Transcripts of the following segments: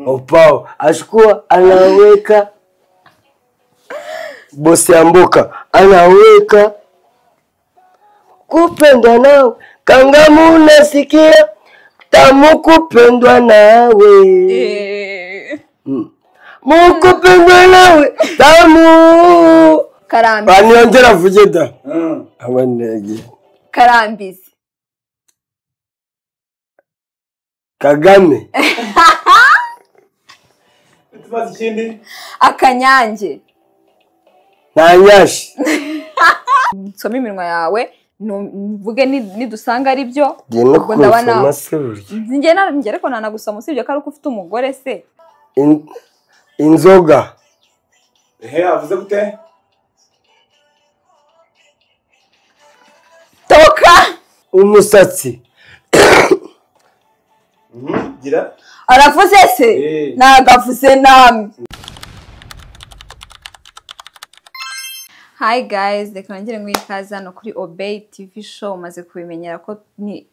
Opao ashikuwa anaweka bosi ya mboka anaweka kupendwa nawe kangamu nasikia tamu kupendwa nawe mukupendwa nawe tamu Karambizi baniongera vugeda abanege Karambizi Kagame tubaze ikindi Akanyange Nanyashi nsoma iminwa yawe mvuge nidusanga ari byo ubwo ndabona njye ariko nanagusoma usibye ko ari uko ufite umugore se inzoga avuze gute toka umusatsi gira aravuze se nagavuze namwe. Hi guys, reka nongere mwikaze hano kuri Obey TV show. Maze kubimenyera ko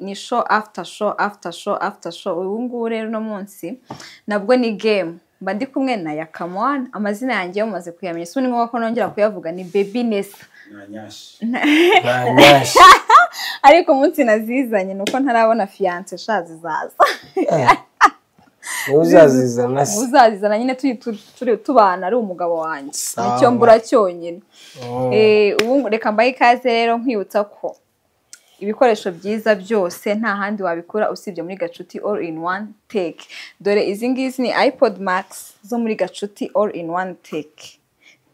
ni show after show after show after show. Ubu ngubu rero no munsi nabwo ni game. Mba ndi kumwe na Yakamwana. Amazina yanjye mumaze kuyamenya. So ni ngombwa ko nongera kuyavuga ni Baby Nessa. Nanyashi. Ariko umunsi nazizanye nuko ntarabona fiance shazi zaza. Uzazizana nyine turi tubana ari umugabo wanjye. Nicyo mbura cyonyine. Ubu reka mbaye ikaze rero nkwibutsa ko ibikoresho byiza byose nta handi wabikura usibye muri Gacuti all in one tech. Dore izi ngizi ni iPod Max zo muri Gacuti all in one tech.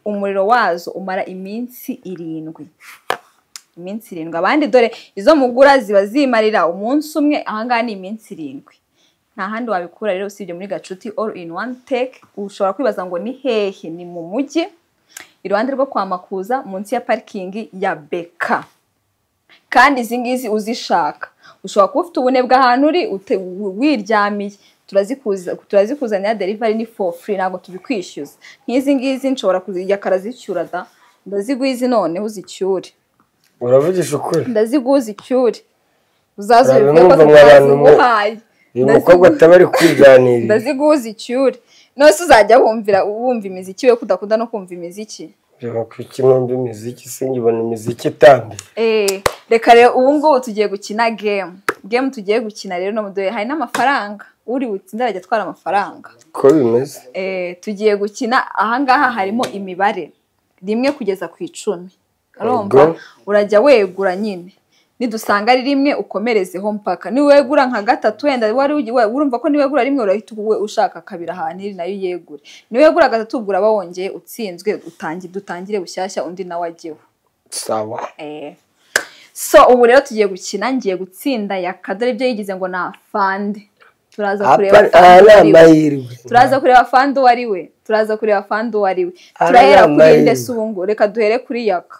Umuriro wazo umara iminsi 7. Iminsi 7. Abandi dore izo mugura ziba zimarira umunsi umwe, ahangaha ni iminsi 7. Nta handi wabikura rero usibye muri Gacuti all in one tech. Ushobora kwibaza ngo ni hehe? Ni mu mujyi iruhande rwo kwa Makuza munsi ya parking ya Beka. Kandi izi ngizi uzishaka ushobora kuba ufite ubunebwe ahantu uri wiryamiye, turazikuzanira delivery ni for free, ntabwo tubikwishyuza. Nk'izi ngizi nshobora kuzijya karazicyura da, ndaziguizi none uzicyure. Uravugisha ukuri? Ndaziguza icyure. Uzazubwiye ko twazimuhaye. Umukobwa atabari kwiganirira. Ndaziguza icyure. Nose uzajya wumva imiziki we kudakunda no kumva imiziki. Byo kwikimwe imiziki singibona imiziki tambi. Reka rero ubu ngubu tugiye gukina game. Game tugiye gukina rero no mudoye hari n'amafaranga. Uri utsinda arajya twara amafaranga. Ko bimeze? Tugiye gukina ahangaha harimo imibare 1 kugeza ku 10. Urumva urajya wegura nyine. Nidusanga ari 1 ukomerezeho mpaka. Ni wegura nka 3 wenda wari urumva ko ni wegura 1 urahita ushaka kabira ahantu iri nayo yegure. Ni wegura 3 ugura bawongeye utsinzwe dutangire bushyashya undi nawe agiwe. Sawa. So ubu rero tugiye gukina, ngiye gutsinda Yakadore ibyo yigize ngo na fande. Turaza kureba fande wari we. Turahera kuri Ndese ubungu. Reka duhere kuri Yaka.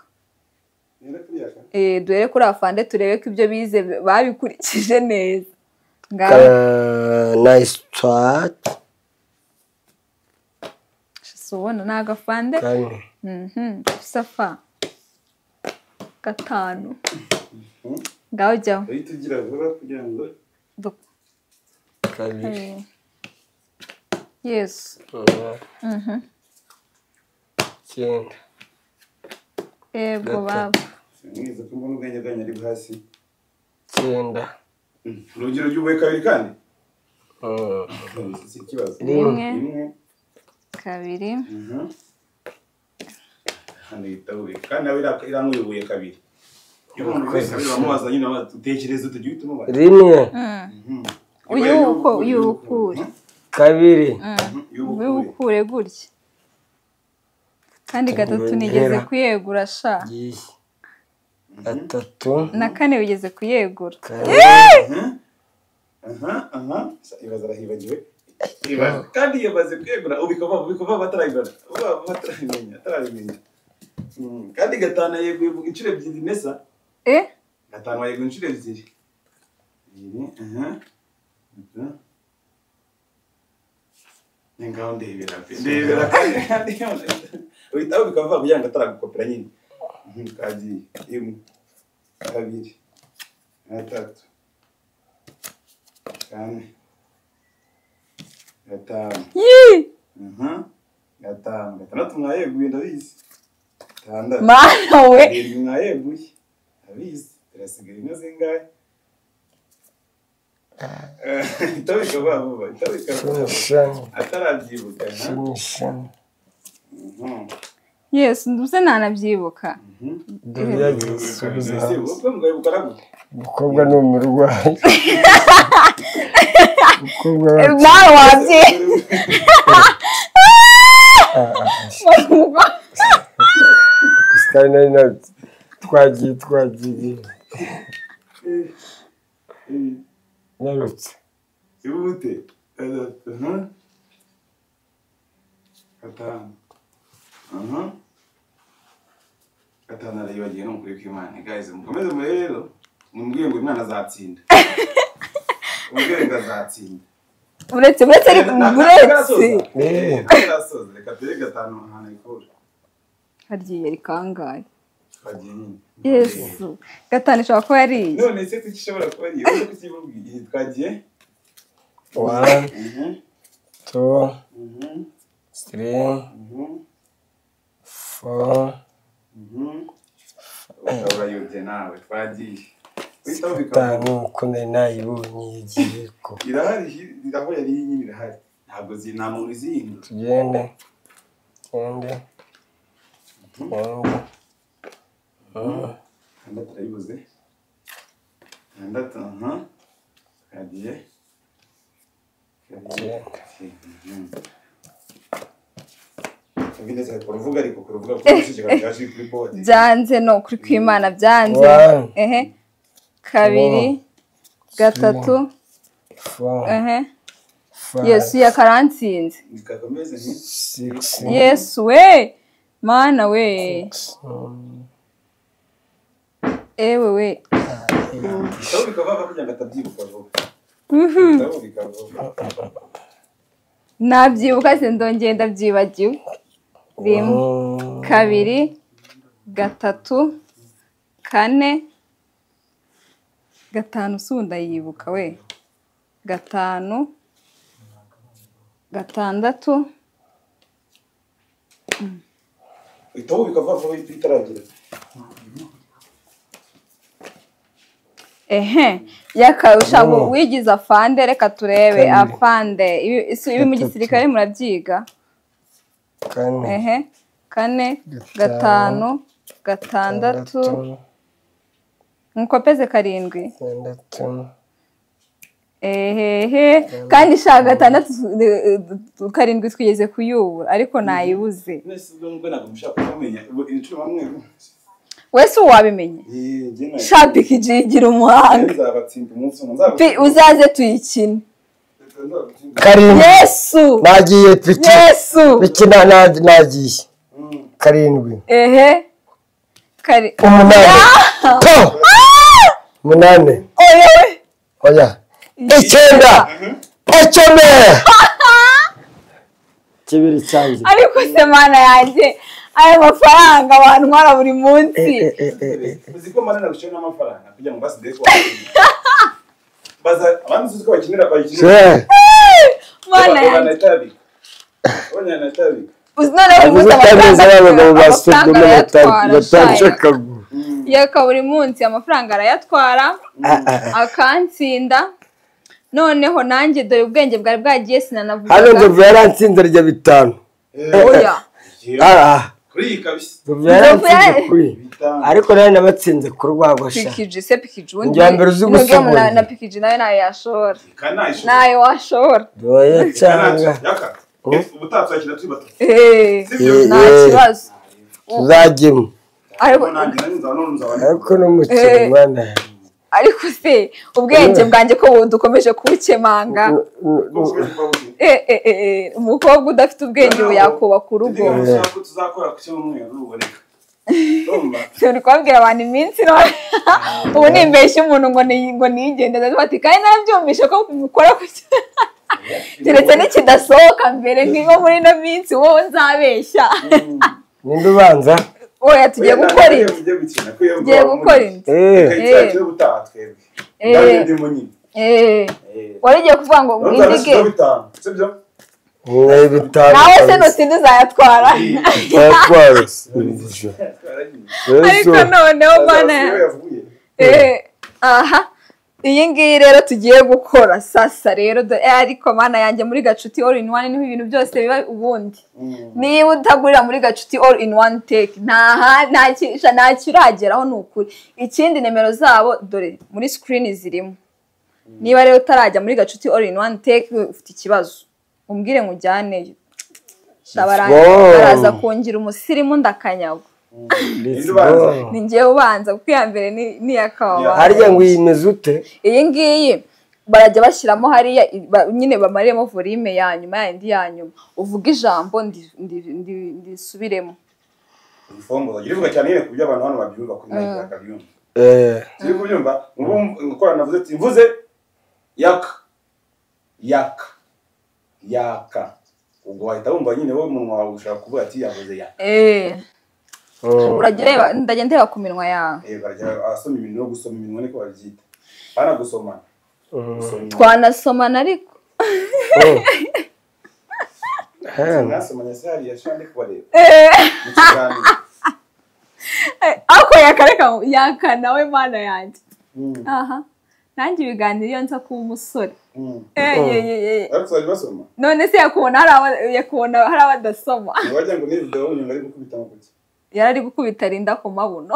Duhere kuri afande turebe ko ibyo bize babikurikije neza. Nice start. Sobona naga fande. Safa. 5. Ngaho jya. Tugira vuba kugira ngo 2. Yes. 9. Ego baba. Mwiza kumbona ubwenge ari hasi. 9. Urugero ry'ubuye kabiri kandi? Si kibazo. 1 2. Hano yitawe. Kandi nawe iranguye kabiri. Iyo umuntu wese bamubaza nyine utekereza tugiye utuma. 1. Uyukure. 2. Uyukure gutya. Kandi 3 nigeze kuyegura sha. 3. Na 4 wigeze kuyegura. Ibaza rahibagiwe. Kandi yabaze kuyegura ubikova batarayibara. Batarabimenya. Kandi 5 yego incire 2 Nessa. 5 yego incire 2. Nenga ndebera kandi uhita ubikava kujyanga ataragukopera nyine. Kagiye 1 2 3 4 gatanu Yii! gatanu gatandatu mwayeguye ndabizi gatandatu Mana we irindwi mwayeguye ndabizi irasigaye inka zingahe itabika vuba itabika atarabyibuka Yes nduse ntanabyibuka umukobwa ni umurwayi nawe wabye gusa nari twagiye narutse ibute gatanu arayibagiye no mukuri kw'Imana guys mukomeze muri rero mumbwiye ngo Imana azatsinda mumbwiye ngo azatsinda uretse reka tere gatanu ahantu ikora haryiye rikangaye twagiye nyine Yesu gatanu ishobora kuba yariye none se tukishobora kuba ari wowe kukibubwiye twagiye 1 2 3 4 urayote nawe twagiye gatanu ko nari nayibonye yagiye ko irahari aho yari nyine irahari ntabwo nta muntu izihindura tugende gatandatu arayibuze gatandatu kagiye kuruvuga ariko kuruvuga ko cyaje kuri board byanze no kuri kw'Imana byanze kabiri gatatu Yesu yakaransinze Yesu we Mana we ewe we nabyibuka se ndongeye ndabyibagiwe 1 2 3 4 5 sunda yibuka we 5 6 ito bikava vuba bitaragira yakawushago wigiza afande reka turebe afande ibi mu gisirikare murabyiga 4 5 6 mukopeze 7 kandi shaka 6 7 twigeze kuyubura ariko nayibuze wese wabimenye Shabik ijigira umuhanga uzaze tuyikine Yesu nagiye piki Yesu bikina nagiye 7 8 oya 9 kibiri cyanjye ariko se Mana yanjye aya mafaranga abantu mwara buri munsi uziko Mana nagushyira n'amafaranga kugira ngo basi deko baza abantu uziko bakinira Mana yanjye onya natabi uznana buri munsi amafaranga yaka buri munsi amafaranga arayatwara akansinda noneho nanjye dore ubwenge bwari bwagiye sinanavuga hano nzo yaransinze rya 5 oya kuri kabisa ariko nawe nabatsinze ku rwagosha pikije undi njyambere uzi gusoma na pikije nawe yashora nayo washora doya cyanga ubutatsa kina turi bato nta kibazo tuzagimo ariko no mukiri Mana ariko se ubwenge bwanjye ko dukomeje kubukemanga umukobwa udafite ubwenge yakubaka urugo tuzakora ku cyumweru ruboneka turi kwabwira abantu iminsi none ubu nimbeshye umuntu ngo nigendeze bati kandi nabyumvishe ko mukora ku keretse n'ikidasohoka mbere nk'iyo muri ino minsi wowe nzabeshya ninde ubanza oya tugiye gukora iki tugiye gukora iki wari ugiye kuvuga ngo mwindige nawe se nutinde uzayatwara ariko noneho mana aha iyi ngiyi rero tugiye gukora sasa rero ariko mana yanjye muri Gacuti all in one niho ibintu byose biba ubundi niba utagurira muri Gacuti all in one take nta kirageraho n'ukuri ikindi nimero zabo dore muri screen zirimo niba rero utarajya muri Gacuti all in one take ufite ikibazo umbwire ngujyaneyo baraza kungira umusirimu ndakanyagwa ni ngiye ubanza kuko iya mbere ni yakawa harya ngo yimeze ute iyi ngiyi barajya bashyiramo hariya nyine bamaremo volume ya nyuma yindi ya nyuma uvuga ijambo ndisubiremo ifombo girivuga cyane nyine kubyo abantu hano babyumva kuri mic akabyumva siri kubyumva ngukora navuze ati mvuze yaka ubwo wahita wumva nyine wowe umunwa wawe ushaka kuvuga ati yavuze ya uragireba ndagenda ku minwa yawe barajya asoma ibintu no gusoma iminwa niko babyita bana gusomana twanasomana ariko nasomanya sari yashande kubareba ako yakareka yaka nawe mana yanjye aha nanjye ibiganiro iyo nza kuba umusore none se yakubona hari abadasoma wagira ngo ni video unyuma ari gukubita amabuye yarari gukubita rinda ku mabuno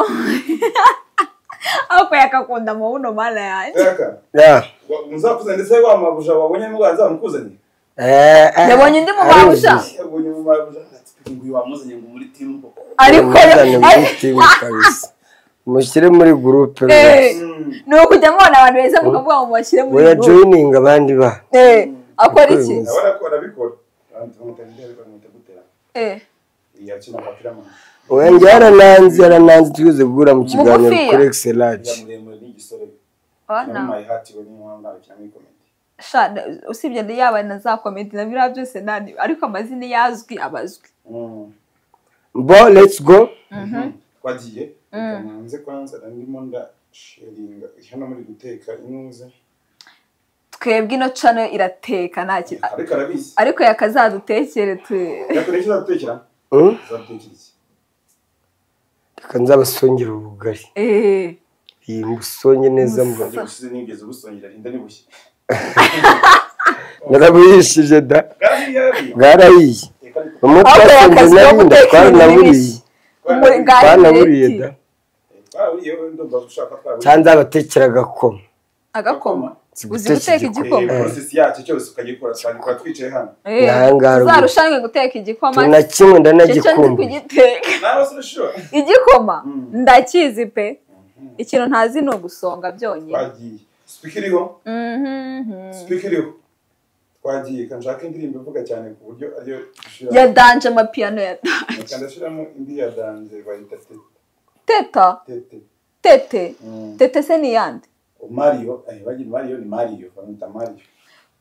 ako yakakunda mabuno mana yanjye muzakuza ndetse wa mabuja wabonye mwaza mukuzanye yabonye ndi mu mabuja yabonye mu mabuja ngo wamuzanye ngo muri team ariko mushyire muri groupe no kujya mubona abantu beza mukavuga ngo mushyire muri groupe joining abandi ba akora iki abakora bikora yakina papirama yarananze tuze gura mu kiganiro kuri Excellence usibye ndi yaba na za comedy na bira byose nani ariko amazina yazwi abazwi bo let's go twagiye kamanze kwanza ndimo ndasharinga hano muri guteka inuze twebwe ino channel irateka naki ariko arabizi ariko yakazadutekere twe yakoresha zadutekera zadutekiriki kanzabasongera ubugari iyi musonye neza mu byo nigeze ubusongera inda nibushye narabuyishije da bwarayiye umutwasonge narinda twanaburiye da cyanza abatekera agakoma uzi guteka igikoma process yacyo cyose ukagikora twandikora twicaye hano zarushange guteka igikoma na kimwe ndanagikumba nawe se sure igikoma ndakizi pe ikintu ntazi no gusonga byonyine twagiye speakeriho twagiye kanjaka indirimbo ivuga cyane ku buryo ariyo ya danje amapiano ya danje kandashiramo indi ya danje bayita tete se ni yande Mario bagira Mario ni Mario bamwita Mario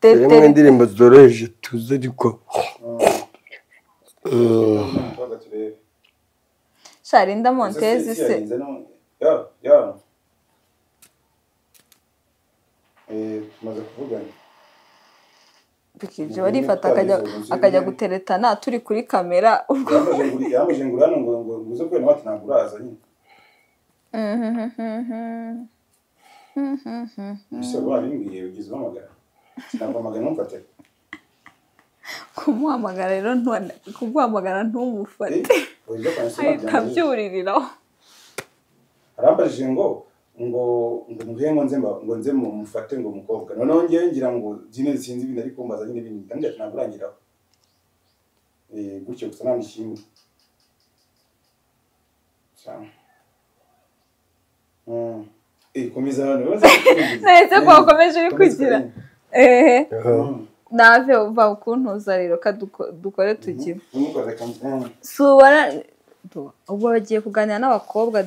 tete indirimbo zoroheje tuze ariko Sharinda Montez se maze kuvugana bikije barifata akajya guteretana turi kuri kamera ubwo yamaje ngurana ngo uze kwena wati naguraza nyine Ese babimbwiye ugize amagara sinabamagana numfate kumuhamagara rero kumuhamagara ntumufate kabyuririraho arambajije ngo mbwiye ngo nze mufate ngo mukobwa noneho ngiye ngira ngo zine sinzi ibintu ariko mbaza nyine ibintu ndangije nagurangiraho gutyo gusa nandishimwe cyane komeza hano nahise ko wakomeje uri kugira nave uva ukuntuza rero dukore tugira subara ubwo bagiye kuganira n'abakobwa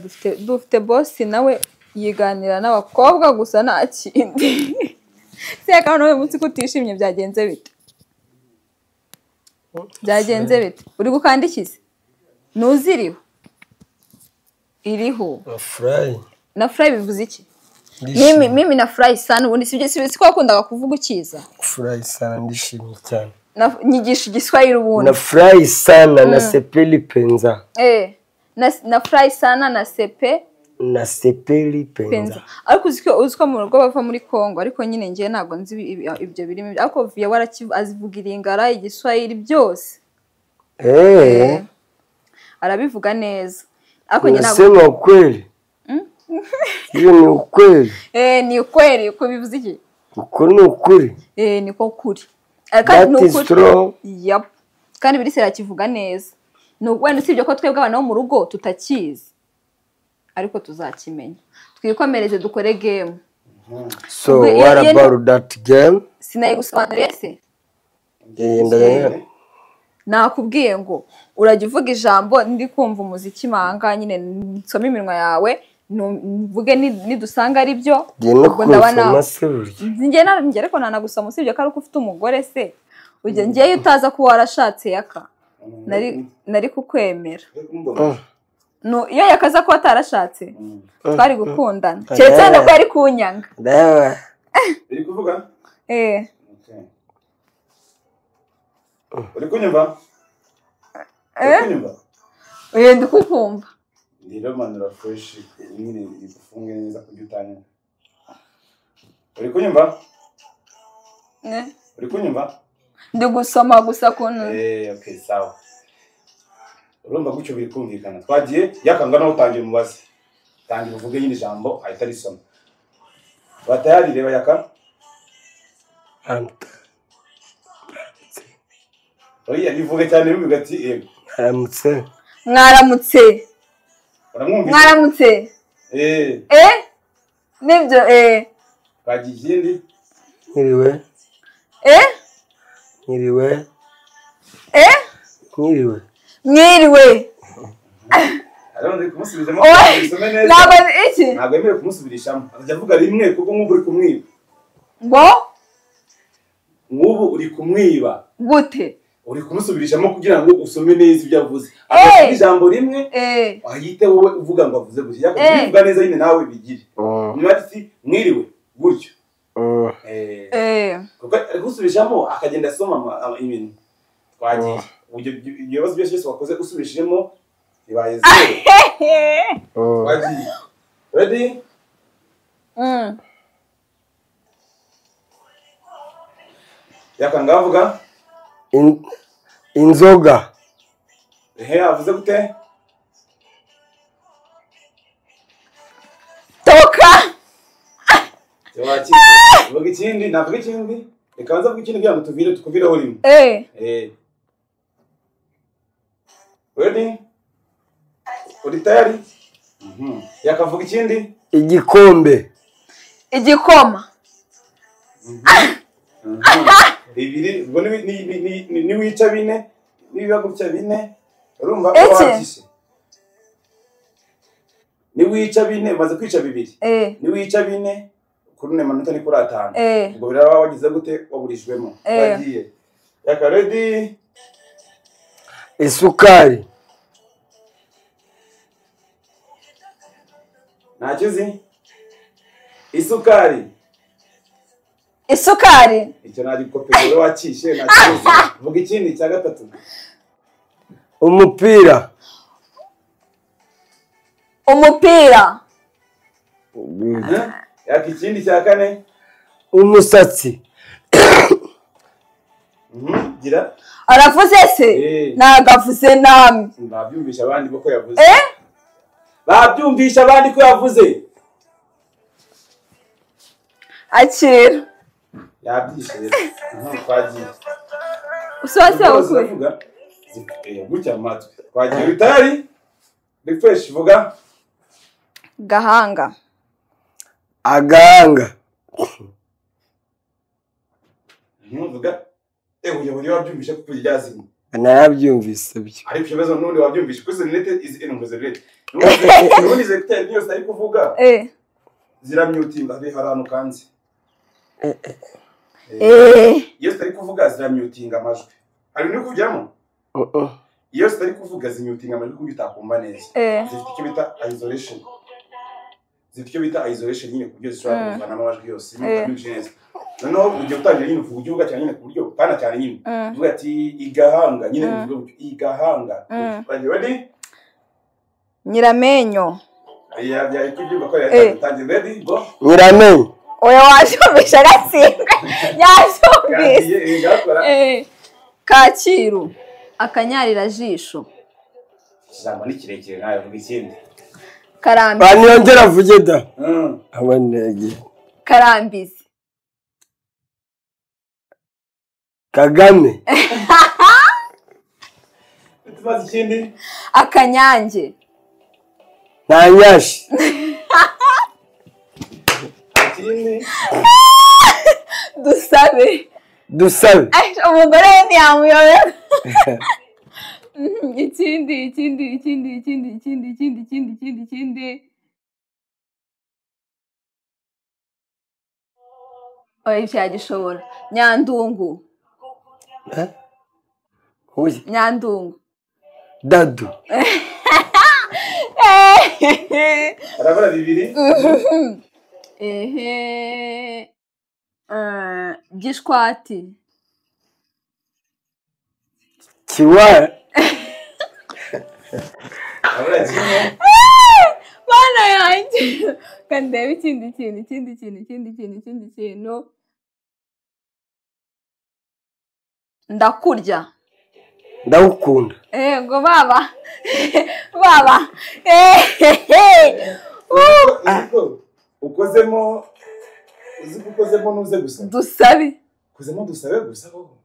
dufite boss nawe yiganira n'abakobwa gusa nta kindi seka nawe munsi kutishimye byagenze bite uri gukandikiza nuziriho iriho na fry bivuze iki mimi na fry sana ubundi sibyo ko wakundaga kuvuga ukiza fry sana ndishimye cyane nyigisha igiswahili ubundi. Nafurahi sana na sepeli penza. Nafurahi sana na sepeli penza. Ariko uziko mu rugo bava muri Kongo, ariko nyine ngiye ntago nzi ibyo birimo. Ariko via warakivuga Lingala, igiswahili byose. Arabivuga neza. Ariko nyine nasema ukweli. Hiyo ni ukweli. Ni ukweli. Uko bivuze iki? Uko ni ukuri. Niko kuri. Kandi ni ukuri. Yep. Kandi biri sera kivuga neza. Wenda usibye ko twebwe abana bo mu rugo tutakizi, ariko tuzakimenya. Twikomereze dukore game. So what about that game? Sinayigusobanuriye se? Nakubwiye ngo urajya uvuga ijambo ndi kumva umuziki manga nyine nsoma iminwa yawe mvuge nidusanga ari byo. Ubwo ndabona njye ariko nanagusoma usibye ko ari uko ufite umugore se. Ujye ngiye utaza ko warashatse yaka. Nari kukwemera. No, iyo yakaza ko atarashatse twari gukundana. Cyetse no kwari kunyanga. Iri kuvuga? Okay. Uri kunyumva? Kunyumva? Ndikukumva. Ndiro manura fresh nyine ifunge neza kujyutanya. Uri kunyumva? Uri kunyumva? Ndi gusoma gusa kuntu. Okay, sawa. Urumva gucyo biri kumvikana. Twagiye yakanga no utangira umubazi. Tangira uvuge nyine ijambo ahita risoma. Batayari reba yaka? Oya bivuge cyane bivuga ati Aramutse. Mwaramutse. Uramwumvise? Nibyo Bagiye ikindi? Mwiriwe. Mwiriwe. Arone kumusubizamo isome neza. Ntabwo iki? Ntabwo yemerewe kumusubirishamo. Azajya avuga rimwe kuko nk'ubu uri kumwiba. Nk'ubu uri kumwiba. Gute? Uri kumusubirishamo kugira ngo usome neza ibyo avuze. Afite ijambo rimwe ahite wowe uvuga ngo avuze gutya. Yakuvuga neza nyine nawe bigire. Nyuma ati mwiriwe gutyo. Kuko ari gusubirishamo akagenda asoma ibintu. Twagiye. Ibyo bibazo byose wakoze usubirishemo ibaye zero. Twagiye. Ready? Yakanga avuga inzoga. Avuze gute? Toka. Vuga ikindi, navuga ikindi. Reka nza vuga ikindi kugira ngo tukuvireho rimwe. Ready? Uri tayari? Yakavuga ikindi? Igikombe. Igikoma. Ibiri ubwo ni wica bine nibiba gutya bine urumva watishe ni wica bine maze kwica bibiri ni wica bine kurune manota ni kuri 5 ubwo biraba wagize gute waburishwemo bagiye yaka ready isukari nakizi isukari icyo nari kopero wakishe nakizi vuga ikindi cya gatatu umupira yaka ikindi cya kane umusatsi gira aravuze se nagavuze namwe babyumvisha abandi bako yavuze babyumvisha abandi ko yavuze akira yabyishe twagiye usose ukuri gutya matwe twagiye bitari refresh vuga agahanga vuga uyu wabyumvisha kuko ryazimye narabyumvise byo ariko ikibazo n'undi wabyumvisha kuko net is inongoze rate n'undi secteur niyo ari kuvuga ziramyutinga hari ahantu kanze iyo stari kuvuga ziramyutinga amajwi ari no kujyamo iyo stari kuvuga zimyutinga amajwi kuko bitakumva neza zifite icyo bita isolation zityo bita isolation nyine ku buryo zishobora kuvana amajwi yose n'ibyo neza noneho ugiye gutangira nyine uvuga uvuga cyane nyine ku buryo pana cyane nyine uvuga ati igahanga nyine uvuga igahanga ready Nyiramenyo ya ikibyumva ko yatangiye ready go Nyiramenyo oya washomisha gatsinga yashomisa Kacyiru akanyarira jisho ijambo ni kirekire nawe vuga ikindi Karambizi baniyongera avuge da abanegi Karambizi Kagame tumaze ikindi Akanyange Ntanyashi ikindi Dusabe umugore we ntiyamuyobera ikindi oya ibyagishobora Nyandungu Nyandungu Dadu arabara bibiri Gishwati Kiwara arabara kimwe Mana yanjye kandeba ikindi kintu ndakurya ndagukunda ngo baba ukozemo nuze gusa Dusabe ukozemo dusabe gusa koko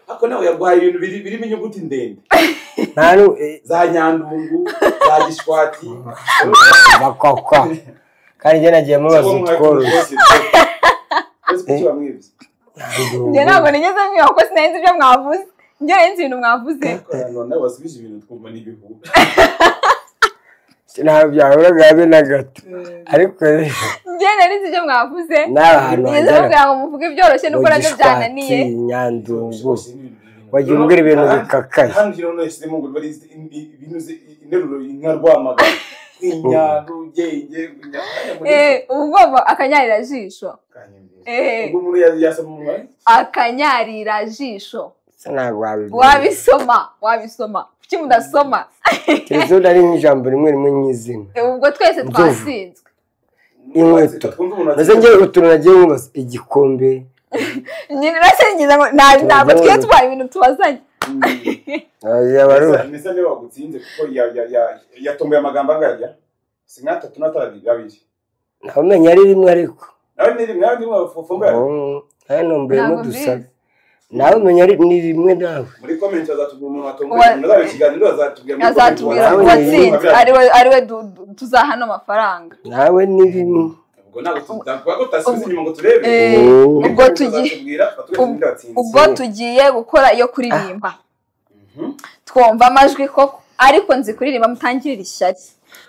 ako nawe yarwaye ibintu birimo inyuguti ndende za Nyandungu za Gishwati bakokwa kandi njye nagiye mubaza utworoshye njye ntabwo nigeze mwiba kuko sinenze ibyo mwavuze njye nzi ibintu mwavuze none wasubije ibintu twumva n'ibihugu ntabwo byahuraga habe na gato ariko njye nzi ibyo mwavuze n'abantu nigeze mubwira ngo muvuge ibyoroshye nuko nabyo byananiye Nyandungu wagiye umbwira ibintu bikakaye hano rero nese mu ngo bari ibinuze interuro inka Rwamagana Nyarugenge ubwo akanyarira jisho ubwo umuntu yasoma umwanya akanyarira jisho ntabwo wabisoma kuki mudasoma Tezo nari nk'ijambo rimwe nyizina ubwo twese twasinzwe inkweto maze njye utuntu nagiye nkubaza igikombe nyine nasengiza ngo ntabwo twiye tubaye ibintu tubazanye nisa niba wagutsinze kuko yatomboye amagambo angajya si nka 3 na 2 ntamenya ari rimwe ariko nawe ni rimwe wafunga hano mbemo Dusabe nawe menya ari ni rimwe nawe muri comment azatubwira umuntu watomboye nawe ikiganiro azatubwira watsinze ariwe tuzahana amafaranga nawe ni rimwe ubwo ntabwo tutasubiza inyuma ngo turebe ubwo tugiye gukora iyo kuririmba twumva amajwi koko ariko nzi kuririmba mutangirira ishyari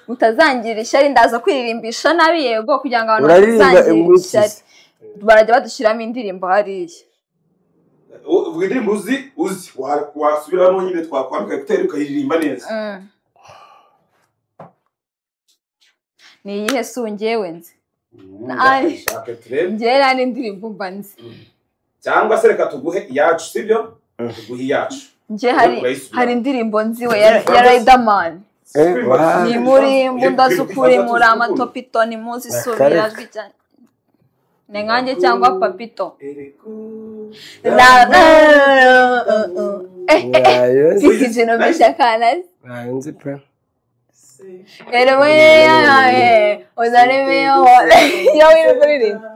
mutazangirira ishyari ndaza kwiririmbisha nabi yego kugira ngo abantu batazangirira ishyari barajya badushyiramo indirimbo hariya uvuga indirimbo uzi wasubiramo nyine twakwambika ekuteri ukayiririmba neza ni iyihe se njyewe nzi njyewe nta n'indirimbo mba nzi cyangwa se reka tuguhe iyacu sibyo tuguhe iyacu njye hari indirimbo nziwe ya Riderman ni muri mbundazukuri muri amatopito ni muzi subira cyane ni nkanjye cyangwa papito ikijino bishakana nzi pe yo iri kuririmba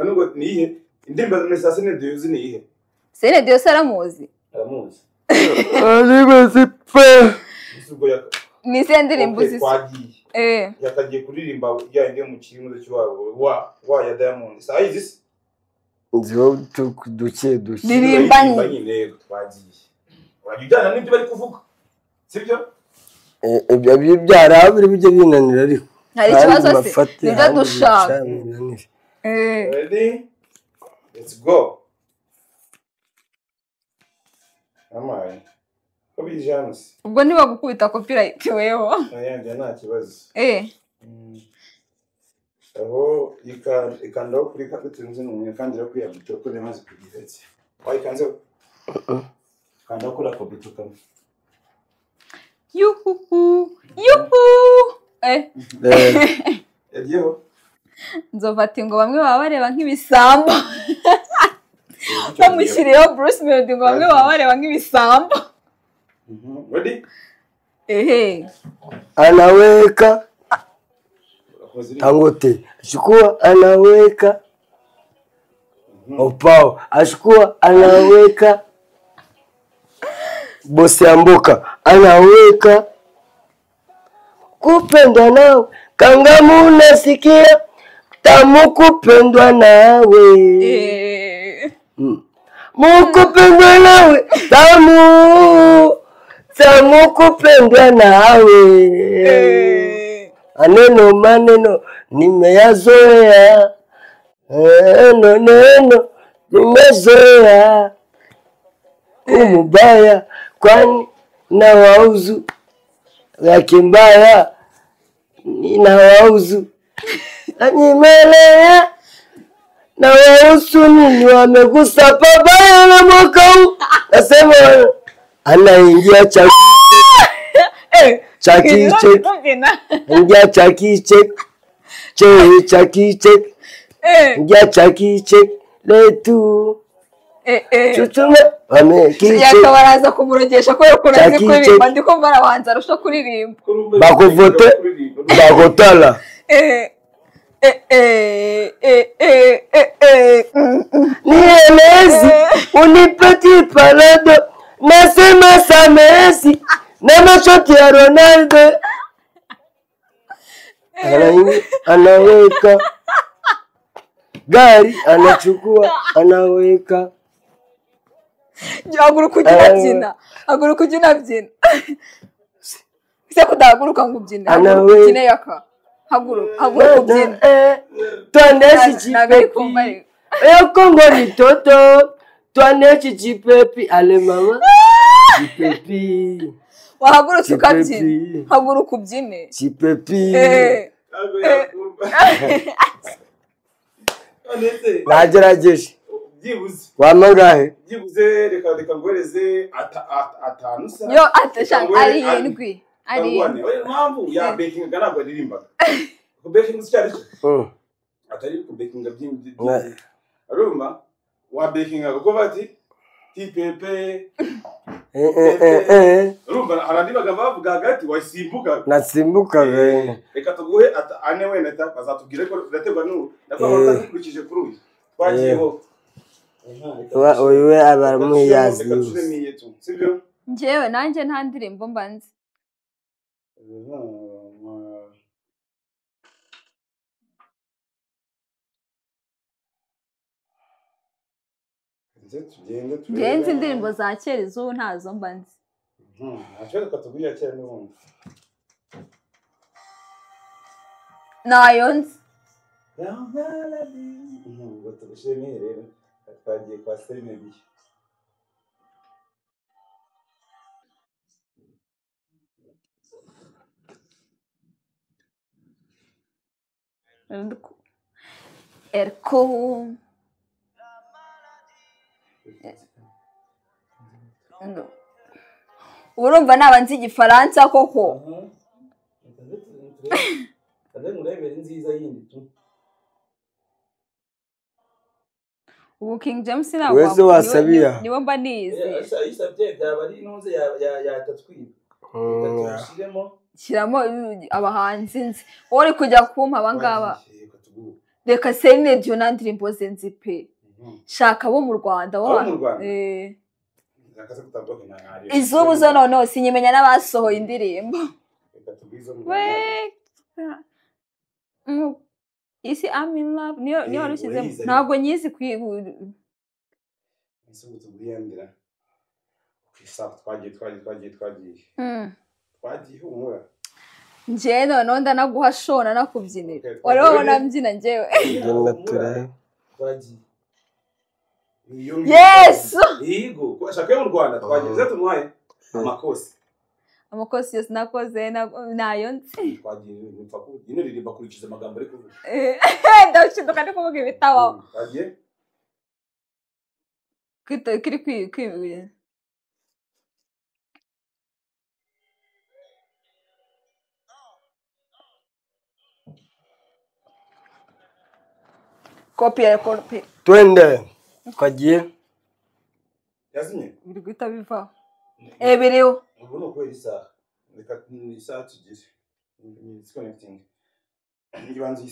nubwo ni ihe indirimbo za Senedio uzi ni ihe Senedio saramuzi aribazi pe ni se ndirimbo uzi yakagiye kuririmba yandi mu kirimo cy'iwabo wa ya Diamond sayizi nziho duke ndirimba nyine twagiye wajyana n'ibyo bari kuvuga sibyo ibyo byarabiri bijye binanira ariko hari ikibazo se nibyo dushaka ready let's go amaye ko bijanse ubwo niba gukubita copyright weho ayanja nta kibazo aho ikandaho kuri kagutunze n'umwe kandi rero kwiyabita ko nemaze kugiretse wayikanze kandaho kuri akobito kamwe yuhu yagiyeho nzofata ngo bamwe baba bareba nk'ibisambo bamushyiriyeho Bruce Melody ngo bamwe baba bareba nk'ibisambo ready anaweka Dangote chukua anaweka Opao achukua anaweka bosi ya mboka anaweka kupendwa nawe kangamu unasikia tamu kupendwa nawe mukupendwa nawe tamu kupendwa nawe maneno nimeyazoea neno nimezoea umubaya kwani na wauzu yake mbaya na wauzu anyimelea na wauzu nini wamegusa pabaya na mwaka huu nasema anaingia chakiche ingia chakiche chakiche ingia chakiche letu chuchume wamekiche yakabaraza kumurogesha ko yakoraze kuririmba ndiko barabanza arusha kuririmba bakuvote bakotala nielezi unipeti palado nasema samesi na mashoti ya Ronaldo anaweka gari anachukua anaweka haguruka ujina byina se kudahaguruka ngo ubyina ubyine yaka haguruka ubyina twaneshi chipepi Kongo ni toto twaneshi chipepi ale mama chipepi wahagurutse ukabyina haguruka ubyine chipepi nagerageje wamangahe byibuze reka ngoreze atanu sa yo atashanga arindwi mpamvu ya baking ntabwo aririmbaga ko baking cyari atari ku baking byinshi aruma wa baking ko bati tipepe rumba harandibaga bavuga hagati wasimbuka nasimbuka reka tuguhe ane weneta bazatubwire ko birategwa n'ubu ndakwaho takurikije kuri uyu twagiyeho oyiwe abaramuyazi njyewe nanjye nta ndirimbo mbanze ngenzi indirimbo za kera izubu ntazo mbanze reka tubwire kera n'ubundi nayo nzi ngo tugushimire rero twagiye kwa Serenity Erko urumva naba nzi igifaransa koko ubu King James wese wasabia niwo mba nizi isabye byaba ari ntuze yatatwiba shyiramo abahanzi nzi uri kujya kumpa abangaba reka Serenity yo nandirimbo ze nzi pe shaka bo mu Rwanda izubu zo noneho sinyimenya n'abasohoye indirimbo isi I'm in love niyo warushyizemo ntabwo nyizi kwigura twagiye humura njye noneho ndanaguha shona nakubyinira wari wabona mbyina njyewe yes yego shaka yo mu Rwanda twagize tumuhaye amakosi yose nakoze nayo nzi twagiye nipfa ko ino ririmba kurikiza amagambo ari kuvuga ndashinduka ndi kuvuga ibitabaho twagiye kiri kwi kopi twende twagiye yazinye biri guhita bivaho biriho ubu ni ukwera isaha reka isaha tugire disconnecting ngibanza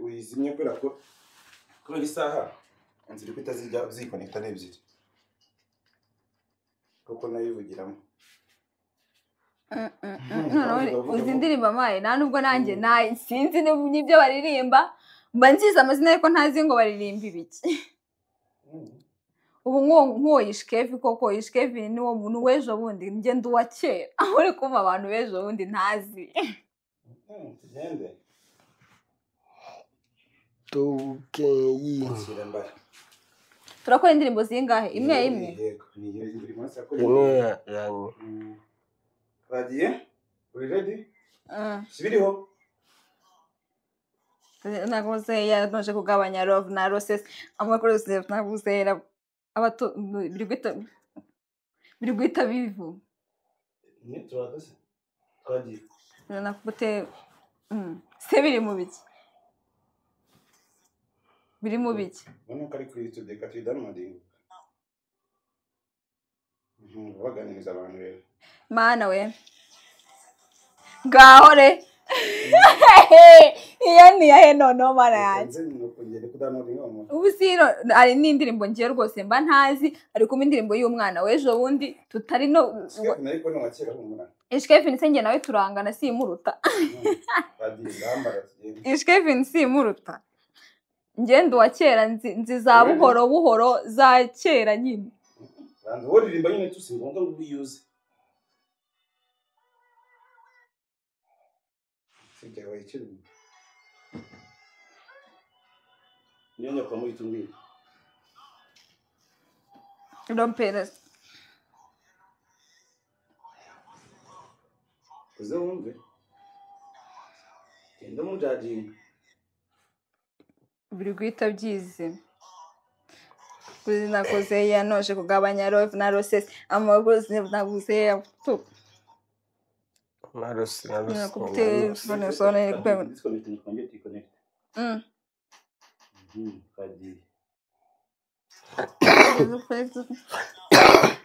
uyizimye kubera ko kubera isaha nzira kwita zijya zikonekta n'ebyiri kuko nayo ivugiramo uzi indirimbo amaye nta nubwo nanjye sinzi n'ibyo baririmba mba nziza amazina ariko ntazi ngo baririmba ibiki ubu nk'uwo Yishkevi koko Yishkevi ni wo muntu w'ejo bundi njye ndi uwa kera aho uri kumva abantu b'ejo bundi ntazi tugende turakora indirimbo zingahe imwe yanyu bagiye uri ready sibiriho naguze yanoje kugabanya love na roses amakuru yose naguze abato biri guhita bivu ni turakose twagiye nakubute se biri mu biki ubona ko ari kuri YouTube ka tudamadinga baganiriza abantu rero mana we gahore iyo ni yahe noneho mana yanjye ubu sino ari n'indirimbo ngiye rwose mba ntazi ari kumwe indirimbo y'umwana w'ejo bundi tutari no Yishkevi nse nawe turangana simuruta Yishkevi simuruta ngende wa kera nzi za buhoro za kera nyine banza wo ririmba nyine tusingonga ubiyuze sike wa ikiri nyanya kwa muri tumbi rompera kuze wumve kenda mu judging biri guhita byize kuzi nakoze yanoje kugabanya love na roses amaguzi naguze Narusi nakubite sone kubema disconnect kaji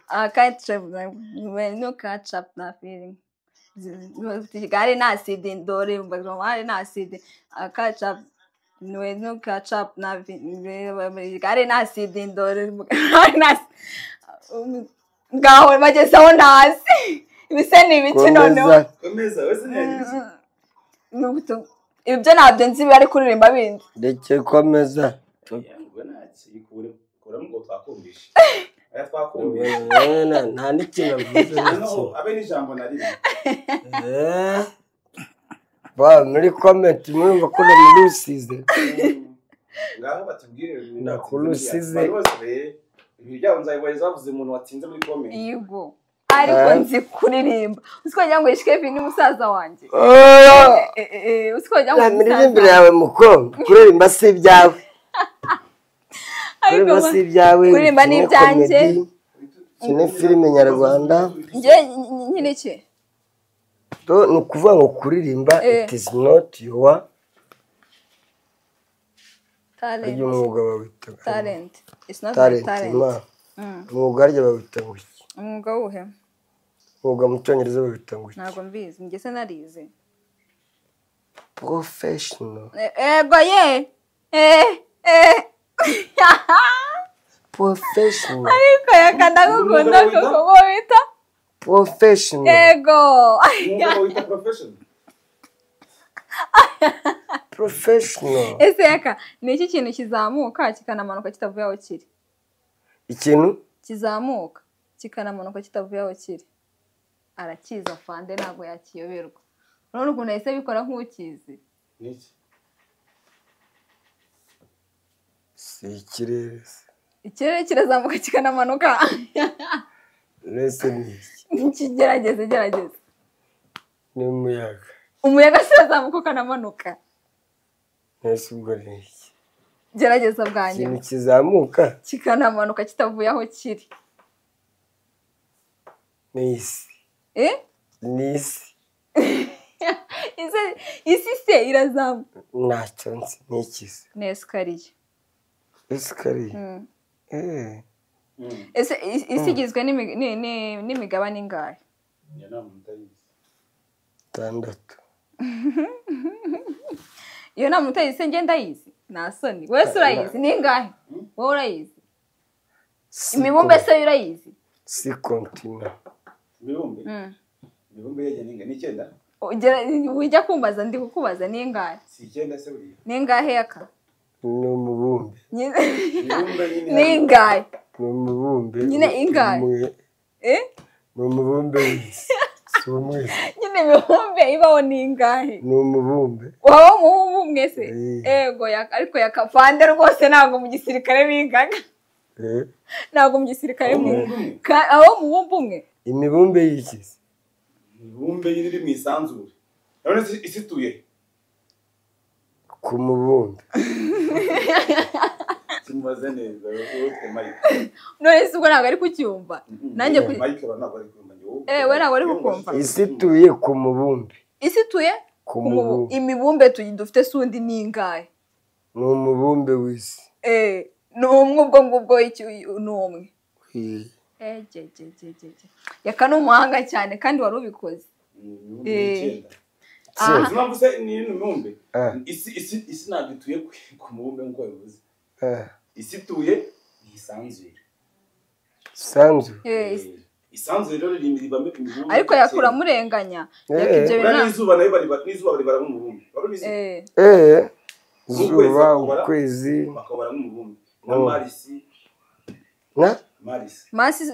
I can't travel when no catch up na feeling gari na acid ndore mbagomari na acid catch up no catch up na gari na acid ndore ngaho mageze aho ntazi ibise ni ibiki noneho komeza wese nyagize nubuto ibyo nabyo nzi bari kuririmba bindi ndeke komeza ngo naki kure ngo twakumvishe aya twakumvishe nta n'ikintu mvuze abe n'ijambo nari muri comment murumva ko namurusize ngaho batubwire nakurusize ibi byabo nzayibariza bavuze umuntu watsinze muri comment yego ariko nzi kuririmba usikogira ngo Yishkevi ni musaza wanjye usikogira ngo miririmbire yawe muko kuririmba si ibyawe kuririmba si ibyawe kuririmba ni ibyanjye kine filime nyarwanda njye nyine iki ni ukuvuga ngo kuririmba it is not your talent umwuga bawita talent it's not talent talent umwuga arya bawita ngo iki umwuga wuhe umwuga mu cyongereza bawita ngo iki ntabwo mbizi njye se narize professional ego ye professional ariko yakanda gukunda kuko bita professional ego wita professional ese yaka ni iki kintu kizamuka kikanamanuka kitavuye aho kiri ikintu kizamuka kikanamanuka kitavuye aho kiri arakiza fande ntabwo yakiyoberwa urabona ukuntu yahise bikora nk'ukizi niki si ikirere ikirere kirazamuka kikanamanuka nese ni iki gerageza ni umuyaga se azamuka ukanamanuka nese ubwo ni iki gerageza bwanjye ikintu kizamuka kikanamanuka kitavuye aho kiri n'isi n'isi isi se irazamuka ntacyo nzi n'ikisi ni esikariye isi igizwe n'imigabane ingahe 6 iyo nta muntu utayizi ngenda yizi nta soni wese urayizi ni ingahe wowe urayizi imibumbe se urayizi si kontina imibumbe yajya ni 9 ujya kumbaza ndi kukubaza ni ingahe si 9 se buriya ni ingahe yaka ni umubumbe ni ingahe ni umubumbe nyine ingahe ni umubumbe w'isi si umwe nyine imibumbe ibaho ni ingahe ni umubumbe waba umubumbe umwe se ego ariko yakapande rwose ntabwo mu gisirikare bigaga ntabwo mu gisirikare aho mubumbe umwe imibumbe y'ikisi imibumbe iri mu isanzure none isituye ku mubumbe kimubaze neza none se ubwo ntabwo ari kucyumva nanjye Mike ntabwo ari kumva we ntabwo ari kukumva isituye ku mubumbe isituye ku mubumbe imibumbe dufite sundi ni ingahe ni umubumbe w'isi ni umwe ubwo ngubwo ni umwe yaka ni umuhanga cyane kandi wari ubikoze impamvu se ni imibumbe isi ntabwo ituye ku mubumbe nk'uko bivuze isi ituye ni isanzure isanzure rero ribamo imibumbe ariko yakura murenganya n'izuba ribara nk'umubumbe izuba ukwezi bakabara nk'umubumbe na marisi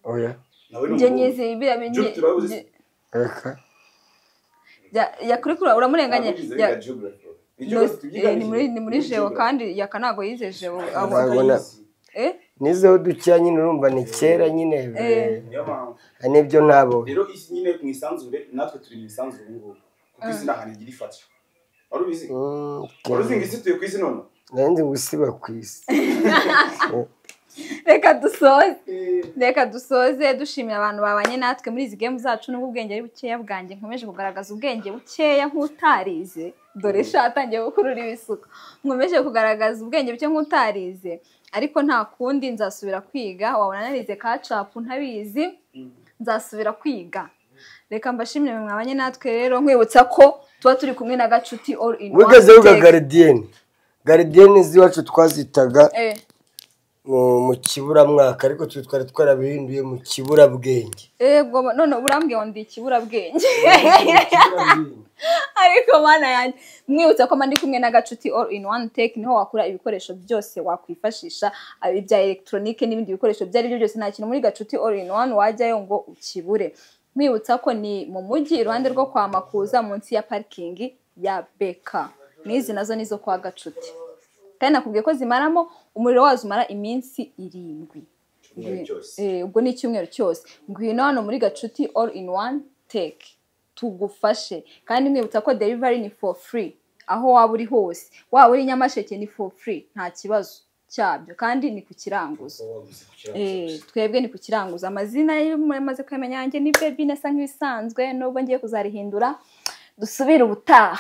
oya njye nyizi yakurikura uramurenganya ni muri jewo kandi yaka ntabwo yize jewo nizeho dukeya nyine urumva ni kera nyine nibyo ntabwo rero isi nyine mu isanzure natwe turi mu isanzure ngubu kuko isi ntahantu igira ifata wari ubizi wari uzi ngo isi tuye ku isi none nanjye ngo isi ba ku isi reka dusoze dushimira abantu babanye natwe muri izi game zacu n'ubwo ubwenge ari bukeya bwanjye nkomeje kugaragaza ubwenge bukeya nk'utarize dore shatangiye gukurura ibisuko nkomeje kugaragaza ubwenge buke nk'utarize ariko nta kundi nzasubira kwiga wabona narize kacapu ntabizi nzasubira kwiga reka mbashimire mwabanye natwe rero nkwibutsa ko tuba turi kumwe na Gacuti all in one wigeze uga Gardienne z'iwacu twazitaga mu kiburamwaka ariko twari twarabihinduye mu kiburabwenge ego none urambwiye ndi kiburabwenge ariko mana yanjye mwibutsa ko ndi kumwe na Gacuti all in one tech niho wakura ibikoresho byose wakwifashisha ibya electronique n'ibindi bikoresho byari byo byose nta kintu muri Gacuti all in one wajyayo ngo ukibure mwibutsa ko ni mu mujyi iruhande rwo kwa Makuza munsi ya parking ya Beka nizi nazo nizo kwa Gacuti kandi nakubwiye ko zimaramo umuriro wazo umara iminsi 7 ubwo ni icyumweru cyose ngwino hano muri Gacuti all in one tech tugufashe kandi mwibutsa ko delivery ni for free aho waba uri hose waba uri Nyamasheke ni for free nta kibazo cyabyo kandi ni ku kiranguzo twebwe ni ku kiranguzo amazina yamaze kwemenya yanjye ni baby nasa nk'ibisanzwe nubwo ngiye kuzarihindura dusubire ubutaha